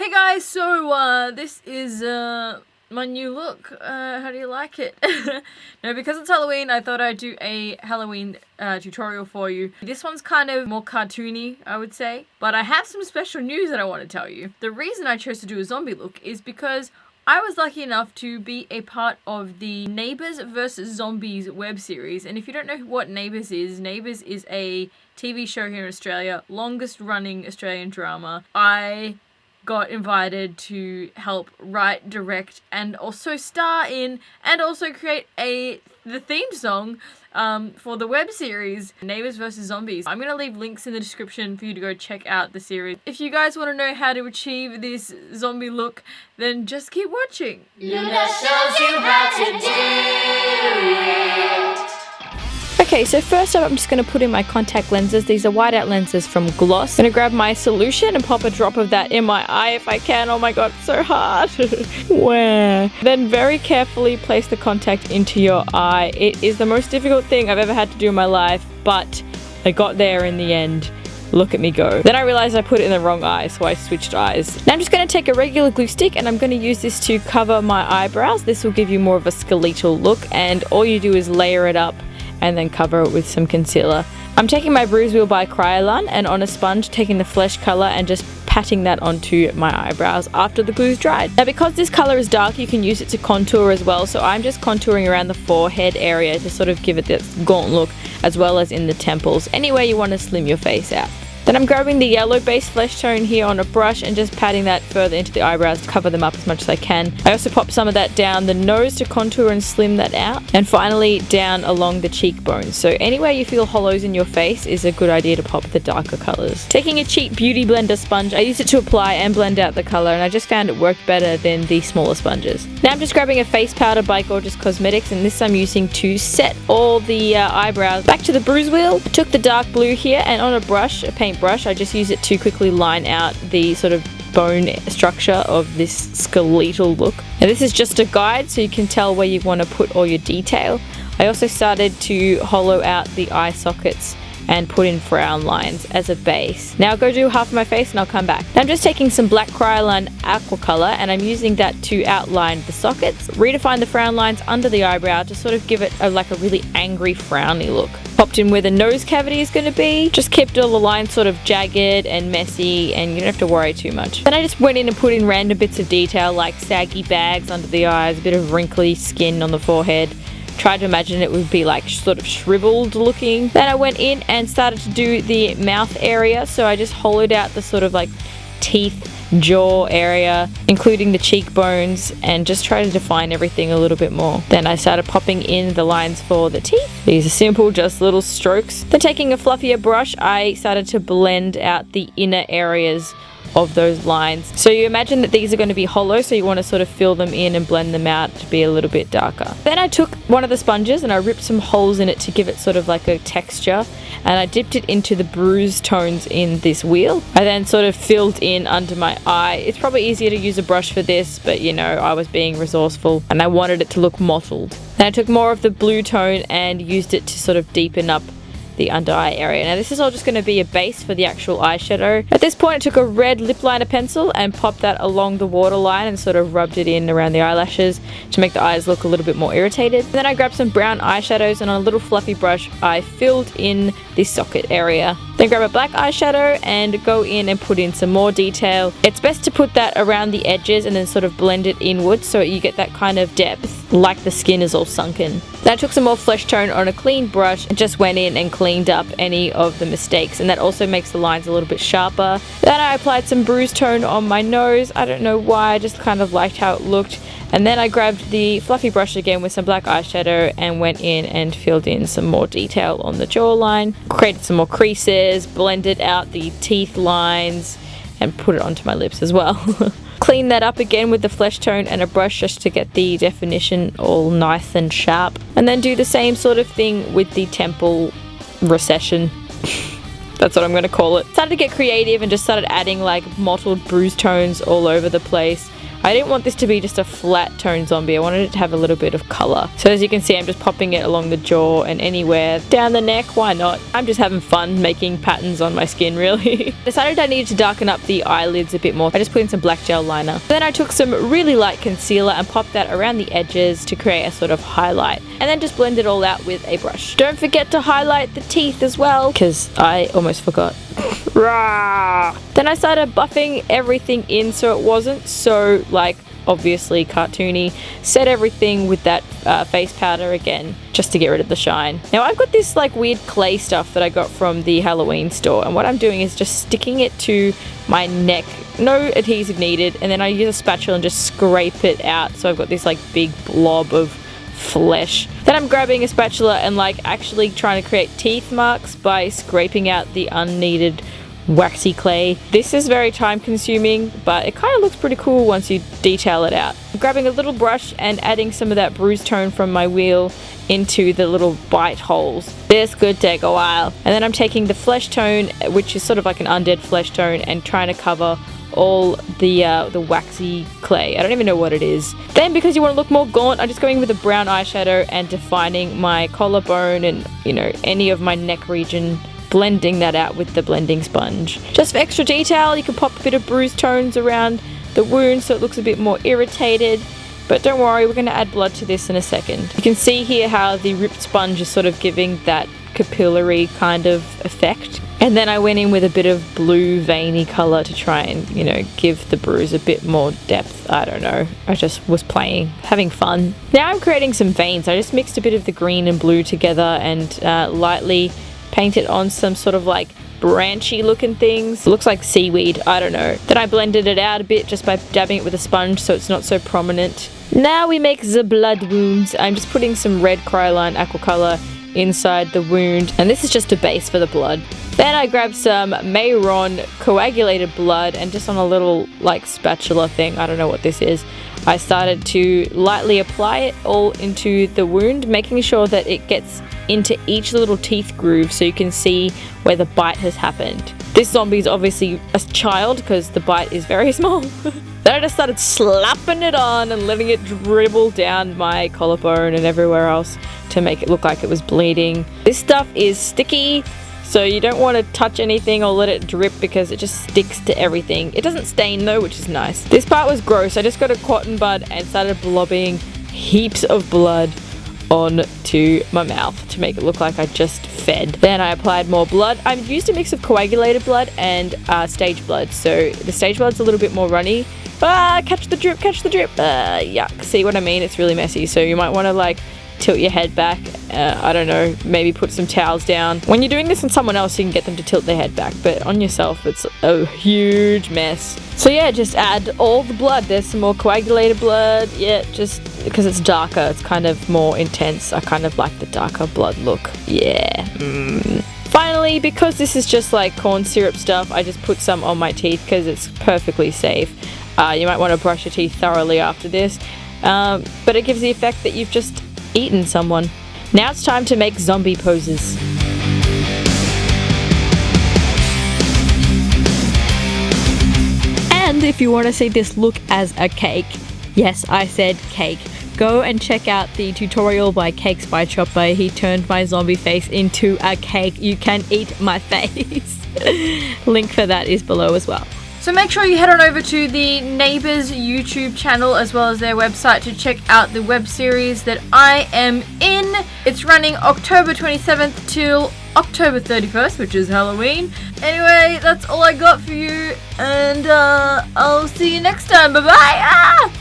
Hey guys, so this is my new look. How do you like it? No, because it's Halloween, I thought I'd do a Halloween tutorial for you. This one's kind of more cartoony, I would say, but I have some special news that I want to tell you. The reason I chose to do a zombie look is because I was lucky enough to be a part of the Neighbours vs. Zombies web series, and if you don't know what Neighbours is a TV show here in Australia, longest running Australian drama. I got invited to help write, direct, and also star in, and also create the theme song for the web series Neighbours vs. Zombies. I'm gonna leave links in the description for you to go check out the series. If you guys want to know how to achieve this zombie look, then just keep watching. Luna shows you how to do it. Okay, so first up I'm just going to put in my contact lenses. These are whiteout lenses from Gloss. I'm going to grab my solution and pop a drop of that in my eye if I can. Oh my god, it's so hard. Where? Then very carefully place the contact into your eye. It is the most difficult thing I've ever had to do in my life, but I got there in the end. Look at me go. Then I realized I put it in the wrong eye, so I switched eyes. Now I'm just going to take a regular glue stick and I'm going to use this to cover my eyebrows. This will give you more of a skeletal look, and all you do is layer it up and then cover it with some concealer. I'm taking my Bruise Wheel by Kryolan and on a sponge taking the flesh color and just patting that onto my eyebrows after the glue's dried. Now because this color is dark, you can use it to contour as well, so I'm just contouring around the forehead area to sort of give it this gaunt look, as well as in the temples, anywhere you want to slim your face out. Then I'm grabbing the yellow base flesh tone here on a brush and just patting that further into the eyebrows to cover them up as much as I can. I also pop some of that down the nose to contour and slim that out. And finally down along the cheekbones. So anywhere you feel hollows in your face is a good idea to pop the darker colors. Taking a cheap beauty blender sponge, I used it to apply and blend out the color, and I just found it worked better than the smaller sponges. Now I'm just grabbing a face powder by Gorgeous Cosmetics, and this I'm using to set all the eyebrows. Back to the Bruise Wheel, I took the dark blue here and on a brush, a paint brush, I just use it to quickly line out the sort of bone structure of this skeletal look. Now this is just a guide so you can tell where you want to put all your detail. I also started to hollow out the eye sockets and put in frown lines as a base. Now I'll go do half of my face and I'll come back. Now I'm just taking some black Kryolan aqua color and I'm using that to outline the sockets, redefine the frown lines under the eyebrow to sort of give it like a really angry frowny look. Popped in where the nose cavity is going to be, just kept all the lines sort of jagged and messy, and you don't have to worry too much. Then I just went in and put in random bits of detail like saggy bags under the eyes, a bit of wrinkly skin on the forehead. Tried to imagine it would be like sort of shriveled looking. Then I went in and started to do the mouth area, so I just hollowed out the sort of like teeth, jaw area, including the cheekbones, and just try to define everything a little bit more. Then I started popping in the lines for the teeth. These are simple, just little strokes. Then taking a fluffier brush, I started to blend out the inner areas of those lines. So you imagine that these are going to be hollow, so you want to sort of fill them in and blend them out to be a little bit darker. Then I took one of the sponges and I ripped some holes in it to give it sort of like a texture, and I dipped it into the bruise tones in this wheel. I then sort of filled in under my eye. It's probably easier to use a brush for this, but you know, I was being resourceful and I wanted it to look mottled. Then I took more of the blue tone and used it to sort of deepen up the under eye area. Now this is all just going to be a base for the actual eyeshadow. At this point I took a red lip liner pencil and popped that along the waterline and sort of rubbed it in around the eyelashes to make the eyes look a little bit more irritated. Then I grabbed some brown eyeshadows and on a little fluffy brush I filled in the socket area. Then grab a black eyeshadow and go in and put in some more detail. It's best to put that around the edges and then sort of blend it inwards so you get that kind of depth, like the skin is all sunken. Then I took some more flesh tone on a clean brush and just went in and cleaned up any of the mistakes, and that also makes the lines a little bit sharper. Then I applied some bruise tone on my nose. I don't know why, I just kind of liked how it looked. And then I grabbed the fluffy brush again with some black eyeshadow and went in and filled in some more detail on the jawline. Created some more creases, blended out the teeth lines, and put it onto my lips as well. Clean that up again with the flesh tone and a brush just to get the definition all nice and sharp. And then do the same sort of thing with the temple recession. That's what I'm going to call it. Started to get creative and just started adding like mottled bruise tones all over the place. I didn't want this to be just a flat tone zombie. I wanted it to have a little bit of color. So as you can see, I'm just popping it along the jaw and anywhere down the neck. Why not? I'm just having fun making patterns on my skin, really. Decided I needed to darken up the eyelids a bit more. I just put in some black gel liner. Then I took some really light concealer and popped that around the edges to create a sort of highlight, and then just blend it all out with a brush. Don't forget to highlight the teeth as well, because I almost forgot. Then I started buffing everything in so it wasn't so like obviously cartoony. Set everything with that face powder again, just to get rid of the shine. Now I've got this like weird clay stuff that I got from the Halloween store, and what I'm doing is just sticking it to my neck. No adhesive needed, and then I use a spatula and just scrape it out, so I've got this like big blob of flesh. Then I'm grabbing a spatula and like actually trying to create teeth marks by scraping out the unneeded waxy clay. This is very time consuming, but it kind of looks pretty cool once you detail it out. I'm grabbing a little brush and adding some of that bruise tone from my wheel into the little bite holes. This could take a while. And then I'm taking the flesh tone, which is sort of like an undead flesh tone, and trying to cover all the waxy clay. I don't even know what it is. Then because you want to look more gaunt, I'm just going with a brown eyeshadow and defining my collarbone and, you know, any of my neck region, blending that out with the blending sponge. Just for extra detail, you can pop a bit of bruise tones around the wound so it looks a bit more irritated. But don't worry, we're going to add blood to this in a second. You can see here how the ripped sponge is sort of giving that capillary kind of effect. And then I went in with a bit of blue veiny colour to try and, you know, give the bruise a bit more depth. I don't know. I just was playing, having fun. Now I'm creating some veins. I just mixed a bit of the green and blue together and lightly painted on some sort of like branchy looking things. It looks like seaweed. I don't know. Then I blended it out a bit just by dabbing it with a sponge so it's not so prominent. Now we make the blood wounds. I'm just putting some red Cryoline aqua color inside the wound, and this is just a base for the blood. Then I grabbed some Maroun coagulated blood and just on a little like spatula thing, I don't know what this is, I started to lightly apply it all into the wound, making sure that it gets into each little teeth groove so you can see where the bite has happened. This zombie is obviously a child because the bite is very small. Then I just started slapping it on and letting it dribble down my collarbone and everywhere else to make it look like it was bleeding. This stuff is sticky, so you don't want to touch anything or let it drip because it just sticks to everything. It doesn't stain though, which is nice. This part was gross. I just got a cotton bud and started blobbing heaps of blood onto my mouth to make it look like I just fed. Then I applied more blood. I used a mix of coagulated blood and stage blood, so the stage blood's a little bit more runny. Catch the drip, catch the drip. Yuck. See what I mean? It's really messy, so you might want to like tilt your head back. I don't know, maybe put some towels down. When you're doing this on someone else, you can get them to tilt their head back, but on yourself, it's a huge mess. So yeah, just add all the blood. There's some more coagulated blood. Yeah, just because it's darker, it's kind of more intense. I kind of like the darker blood look. Yeah. Finally, because this is just like corn syrup stuff, I just put some on my teeth because it's perfectly safe. You might want to brush your teeth thoroughly after this, but it gives the effect that you've just eaten someone. Now it's time to make zombie poses. And if you want to see this look as a cake, yes, I said cake, go and check out the tutorial by Cakes by Chopper. He turned my zombie face into a cake. You can eat my face. Link for that is below as well. So make sure you head on over to the Neighbours YouTube channel as well as their website to check out the web series that I am in. It's running October 27th till October 31st, which is Halloween. Anyway, that's all I got for you, and I'll see you next time. Bye-bye!